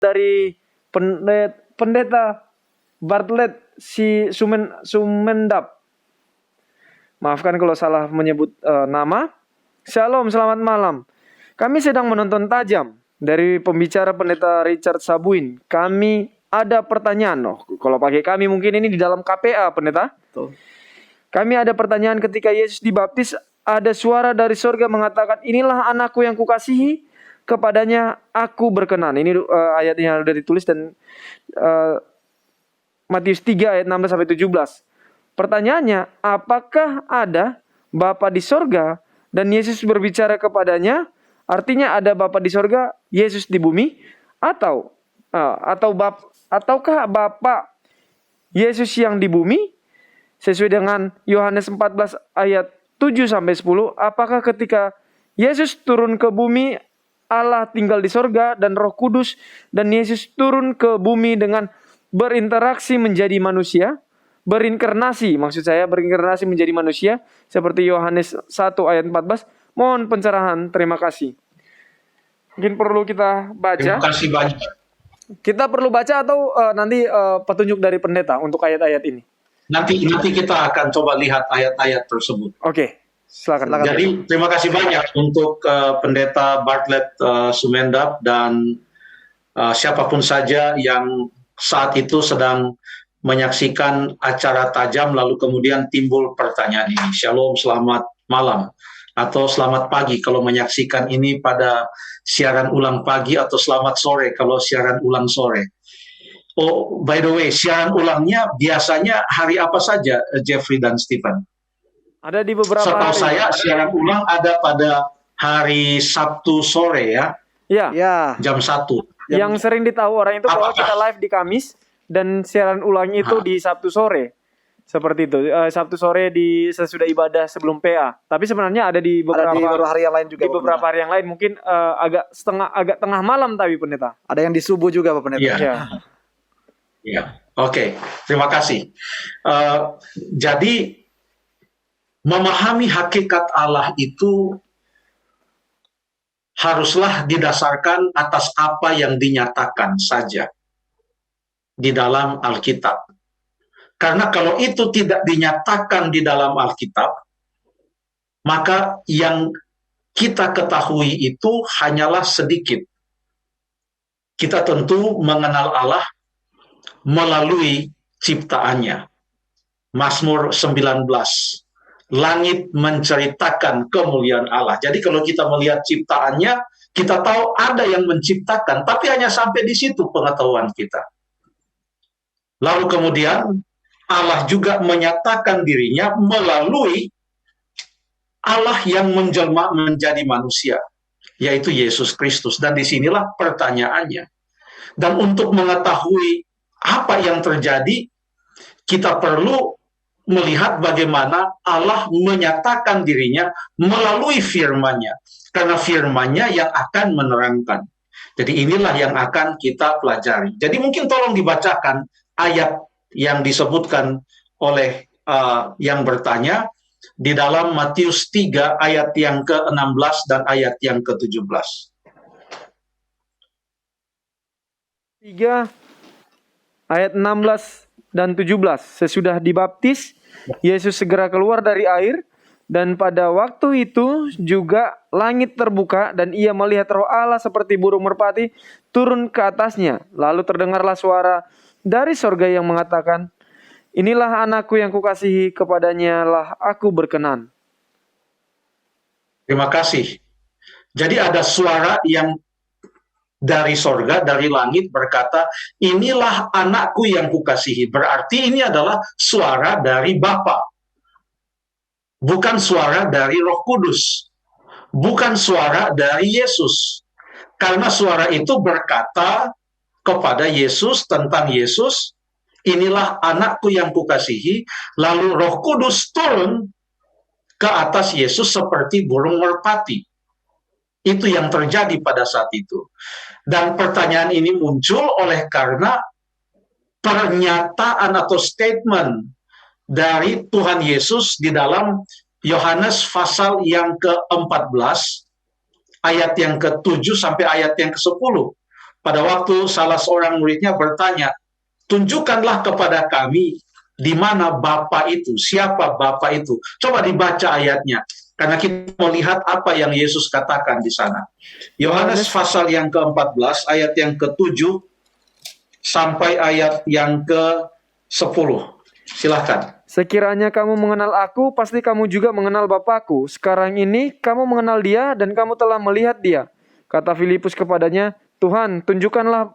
dari pendeta Bartlett si Sumendap. Maafkan kalau salah menyebut nama. Shalom, selamat malam. Kami sedang menonton tajam dari pembicara pendeta Richard Sabuin. Kami ada pertanyaan. Kalau pakai kami mungkin ini di dalam KPA, pendeta. Tuh. Kami ada pertanyaan ketika Yesus dibaptis, ada suara dari sorga mengatakan, inilah anakku yang kukasihi, kepadanya aku berkenan. Ini ayat yang sudah ditulis dan Matius 3 ayat 16-17. Pertanyaannya, apakah ada Bapa di sorga dan Yesus berbicara kepadanya? Artinya ada Bapa di sorga, Yesus di bumi, ataukah Bapa Yesus yang di bumi? Sesuai dengan Yohanes 14 ayat 7-10, apakah ketika Yesus turun ke bumi, Allah tinggal di sorga dan Roh Kudus, dan Yesus turun ke bumi dengan berinteraksi menjadi manusia, berinkarnasi menjadi manusia, seperti Yohanes 1 ayat 14. Mohon pencerahan, terima kasih. Mungkin perlu kita baca. Terima kasih banyak. Kita perlu baca atau nanti petunjuk dari pendeta untuk ayat-ayat ini? Nanti kita akan coba lihat ayat-ayat tersebut. Oke, silakan. Jadi terima kasih banyak untuk pendeta Bartlett Sumendap dan siapapun saja yang saat itu sedang menyaksikan acara tajam lalu kemudian timbul pertanyaan ini. Shalom, selamat malam atau selamat pagi kalau menyaksikan ini pada siaran ulang pagi, atau selamat sore kalau siaran ulang sore. Oh, by the way, siaran ulangnya biasanya hari apa saja, Jeffrey dan Stephen? Ada di beberapa Setahu hari. saya siaran ulang ada pada hari Sabtu sore ya. Ya. Jam 1. Yang sering ditahu orang itu bahwa kita live di Kamis dan siaran ulangnya itu di Sabtu sore. Seperti itu. Sabtu sore sesudah ibadah sebelum PA. Tapi sebenarnya ada di beberapa hari yang lain juga. Di beberapa hari yang lain mungkin agak tengah malam tapi pendeta. Ada yang di subuh juga Pak Pendeta. Iya. Ya, oke. Terima kasih. Jadi memahami hakikat Allah itu haruslah didasarkan atas apa yang dinyatakan saja di dalam Alkitab. Karena kalau itu tidak dinyatakan di dalam Alkitab, maka yang kita ketahui itu hanyalah sedikit. Kita tentu mengenal Allah melalui ciptaannya. Mazmur 19, langit menceritakan kemuliaan Allah. Jadi kalau kita melihat ciptaannya, kita tahu ada yang menciptakan, tapi hanya sampai di situ pengetahuan kita. Lalu kemudian Allah juga menyatakan dirinya melalui Allah yang menjelma menjadi manusia, yaitu Yesus Kristus. Dan disinilah pertanyaannya. Dan untuk mengetahui apa yang terjadi, kita perlu melihat bagaimana Allah menyatakan dirinya melalui firman-Nya. Karena firman-Nya yang akan menerangkan. Jadi inilah yang akan kita pelajari. Jadi mungkin tolong dibacakan ayat yang disebutkan oleh yang bertanya di dalam Matius 3 ayat yang ke-16 dan ayat yang ke-17. 3 ayat 16 dan 17. Sesudah dibaptis, Yesus segera keluar dari air, dan pada waktu itu juga langit terbuka dan ia melihat Roh Allah seperti burung merpati turun ke atasnya. Lalu terdengarlah suara dari sorga yang mengatakan, inilah anakku yang kukasihi, kepadanya lah aku berkenan. Terima kasih. Jadi ada suara yang dari sorga, dari langit berkata, inilah anakku yang kukasihi. Berarti ini adalah suara dari Bapa. Bukan suara dari Roh Kudus. Bukan suara dari Yesus. Karena suara itu berkata kepada Yesus tentang Yesus, inilah anakku yang kukasihi, lalu Roh Kudus turun ke atas Yesus seperti burung merpati. Itu yang terjadi pada saat itu. Dan pertanyaan ini muncul oleh karena pernyataan atau statement dari Tuhan Yesus di dalam Yohanes pasal yang ke-14, ayat yang ke-7 sampai ayat yang ke-10. pada waktu salah seorang muridnya bertanya, tunjukkanlah kepada kami di mana Bapa itu, siapa Bapa itu. Coba dibaca ayatnya, karena kita melihat apa yang Yesus katakan di sana. Yohanes pasal yang ke-14, ayat yang ke-7 sampai ayat yang ke-10. Silahkan. Sekiranya kamu mengenal aku, pasti kamu juga mengenal Bapakku. Sekarang ini kamu mengenal dia dan kamu telah melihat dia. Kata Filipus kepadanya, Tuhan, tunjukkanlah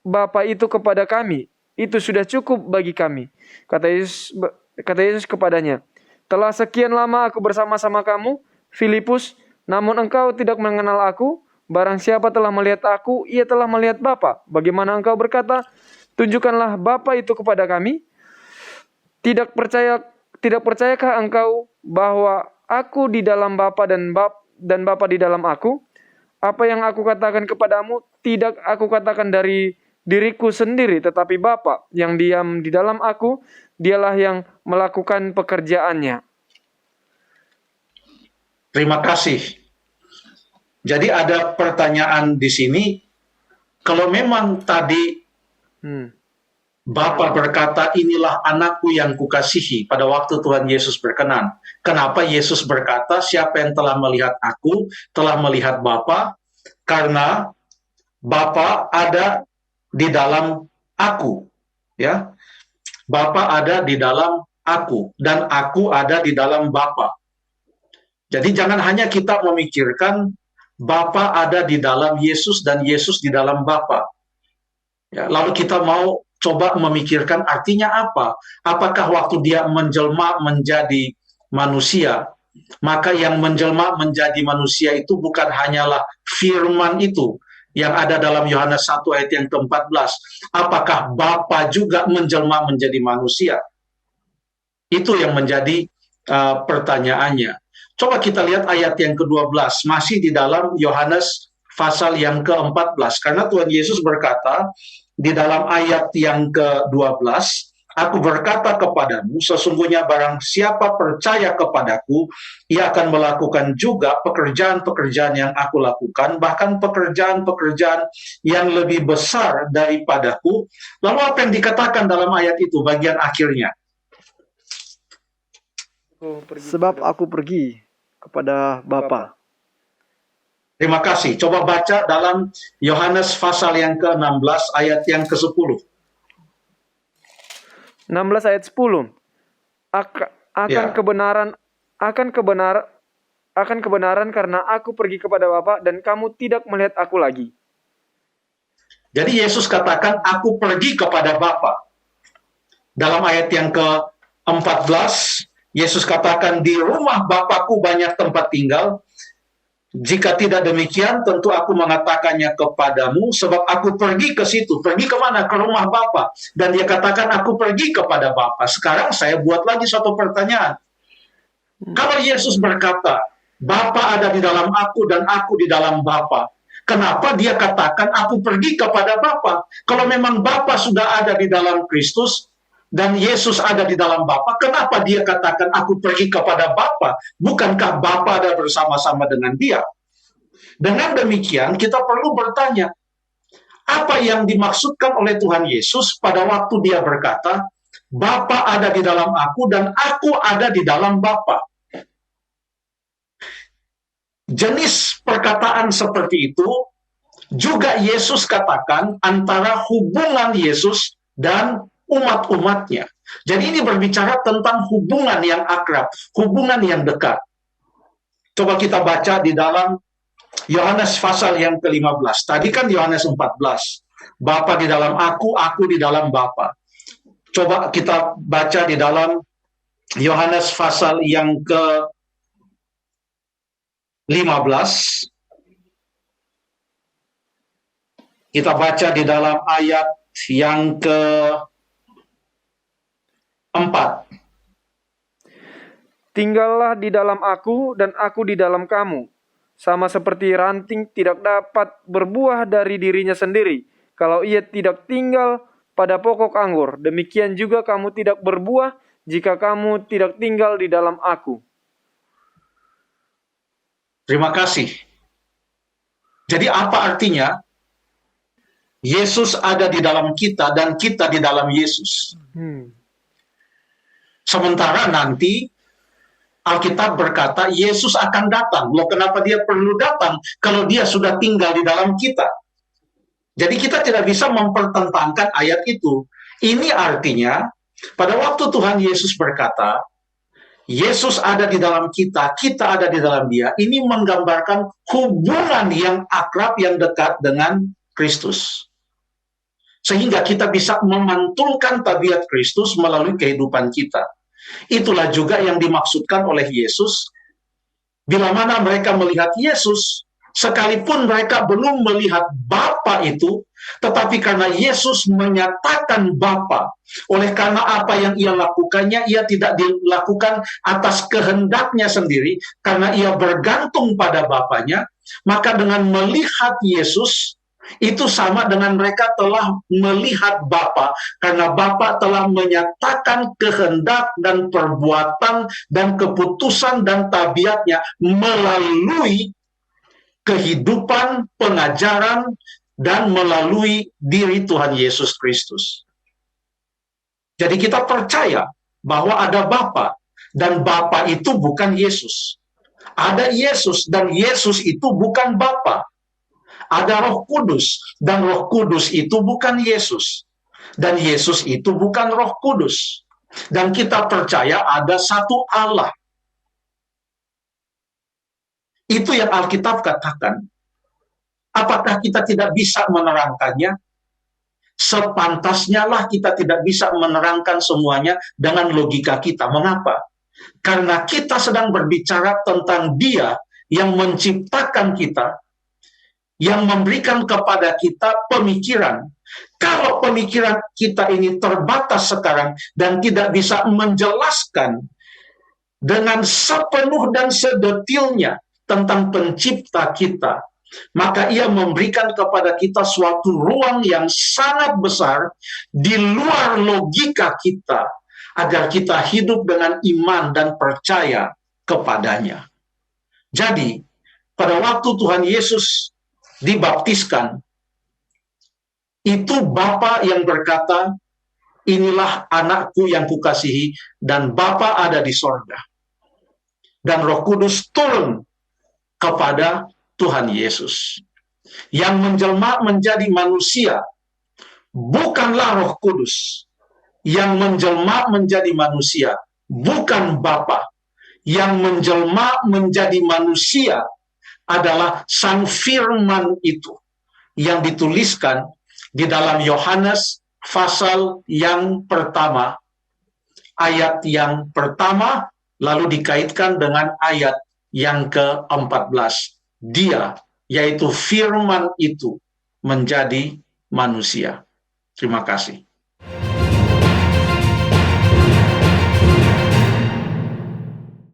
Bapa itu kepada kami. Itu sudah cukup bagi kami. Kata Yesus kepadanya, telah sekian lama aku bersama-sama kamu, Filipus, namun engkau tidak mengenal aku. Barang siapa telah melihat aku, ia telah melihat Bapa. Bagaimana engkau berkata, tunjukkanlah Bapa itu kepada kami? Tidak percayakah engkau bahwa aku di dalam Bapa dan Bapa di dalam aku? Apa yang aku katakan kepadamu, tidak aku katakan dari diriku sendiri, tetapi Bapa yang diam di dalam aku, dialah yang melakukan pekerjaannya. Terima kasih. Jadi ada pertanyaan di sini, kalau memang tadi Bapa berkata, inilah anakku yang kukasihi pada waktu Tuhan Yesus berkenan. Kenapa Yesus berkata, siapa yang telah melihat aku, telah melihat Bapa? Karena Bapa ada di dalam aku. Ya, Bapa ada di dalam aku, dan aku ada di dalam Bapa. Jadi jangan hanya kita memikirkan Bapa ada di dalam Yesus dan Yesus di dalam Bapa. Ya, lalu kita mau coba memikirkan artinya apa? Apakah waktu dia menjelma menjadi manusia, maka yang menjelma menjadi manusia itu bukan hanyalah firman itu yang ada dalam Yohanes 1 ayat yang ke-14. Apakah Bapa juga menjelma menjadi manusia? Itu yang menjadi pertanyaannya. Coba kita lihat ayat yang ke-12, masih di dalam Yohanes pasal yang ke-14. Karena Tuhan Yesus berkata di dalam ayat yang ke-12, aku berkata kepadamu, sesungguhnya barang siapa percaya kepadaku, ia akan melakukan juga pekerjaan-pekerjaan yang aku lakukan, bahkan pekerjaan-pekerjaan yang lebih besar daripadaku. Lalu apa yang dikatakan dalam ayat itu, bagian akhirnya? Sebab aku pergi kepada Bapa. Terima kasih. Coba baca dalam Yohanes pasal yang ke-16 ayat yang ke-10. 16 ayat 10. Akan kebenaran karena aku pergi kepada Bapa dan kamu tidak melihat aku lagi. Jadi Yesus katakan, aku pergi kepada Bapa. Dalam ayat yang ke-14, Yesus katakan, di rumah Bapakku banyak tempat tinggal. Jika tidak demikian, tentu aku mengatakannya kepadamu, sebab aku pergi ke situ. Pergi kemana? Ke rumah Bapa. Dan dia katakan, aku pergi kepada Bapa. Sekarang saya buat lagi suatu pertanyaan. Kalau Yesus berkata, Bapa ada di dalam aku dan aku di dalam Bapa, kenapa dia katakan, aku pergi kepada Bapa? Kalau memang Bapa sudah ada di dalam Kristus, dan Yesus ada di dalam Bapa, kenapa dia katakan aku pergi kepada Bapa? Bukankah Bapa ada bersama-sama dengan dia? Dengan demikian kita perlu bertanya, apa yang dimaksudkan oleh Tuhan Yesus pada waktu dia berkata, Bapa ada di dalam aku dan aku ada di dalam Bapa? Jenis perkataan seperti itu juga Yesus katakan antara hubungan Yesus dan umat-umatnya. Jadi ini berbicara tentang hubungan yang akrab, hubungan yang dekat. Coba kita baca di dalam Yohanes pasal yang ke-15. Tadi kan Yohanes 14. Bapa di dalam aku di dalam Bapa. Coba kita baca di dalam Yohanes pasal yang ke-15. Kita baca di dalam ayat yang ke-4. Tinggallah di dalam aku dan aku di dalam kamu. Sama seperti ranting tidak dapat berbuah dari dirinya sendiri kalau ia tidak tinggal pada pokok anggur. Demikian juga kamu tidak berbuah jika kamu tidak tinggal di dalam aku. Terima kasih. Jadi apa artinya? Yesus ada di dalam kita dan kita di dalam Yesus. Sementara nanti Alkitab berkata Yesus akan datang. Loh, kenapa dia perlu datang kalau dia sudah tinggal di dalam kita? Jadi kita tidak bisa mempertentangkan ayat itu. Ini artinya pada waktu Tuhan Yesus berkata Yesus ada di dalam kita, kita ada di dalam dia. Ini menggambarkan hubungan yang akrab, yang dekat dengan Kristus. Sehingga kita bisa memantulkan tabiat Kristus melalui kehidupan kita. Itulah juga yang dimaksudkan oleh Yesus. Bila mana mereka melihat Yesus, sekalipun mereka belum melihat Bapa itu, tetapi karena Yesus menyatakan Bapa, oleh karena apa yang ia lakukannya, ia tidak dilakukan atas kehendaknya sendiri, karena ia bergantung pada Bapanya, maka dengan melihat Yesus, itu sama dengan mereka telah melihat Bapa, karena Bapa telah menyatakan kehendak dan perbuatan dan keputusan dan tabiatnya melalui kehidupan, pengajaran, dan melalui diri Tuhan Yesus Kristus. Jadi kita percaya bahwa ada Bapa, dan Bapa itu bukan Yesus. Ada Yesus, dan Yesus itu bukan Bapa. Ada Roh Kudus, dan Roh Kudus itu bukan Yesus. Dan Yesus itu bukan Roh Kudus. Dan kita percaya ada satu Allah. Itu yang Alkitab katakan. Apakah kita tidak bisa menerangkannya? Sepantasnya lah kita tidak bisa menerangkan semuanya dengan logika kita. Mengapa? Karena kita sedang berbicara tentang Dia yang menciptakan kita, yang memberikan kepada kita pemikiran. Kalau pemikiran kita ini terbatas sekarang dan tidak bisa menjelaskan dengan sepenuh dan sedetilnya tentang pencipta kita, maka ia memberikan kepada kita suatu ruang yang sangat besar di luar logika kita, agar kita hidup dengan iman dan percaya kepadanya. Jadi, pada waktu Tuhan Yesus dibaptiskan, itu Bapa yang berkata, inilah anakku yang kukasihi, dan Bapa ada di sorga. Dan Roh Kudus turun kepada Tuhan Yesus. Yang menjelma menjadi manusia, bukanlah Roh Kudus. Yang menjelma menjadi manusia, bukan Bapa. Yang menjelma menjadi manusia adalah Sang Firman itu, yang dituliskan di dalam Yohanes pasal yang pertama, ayat yang pertama, lalu dikaitkan dengan ayat yang ke-14. Dia, yaitu Firman itu, menjadi manusia. Terima kasih.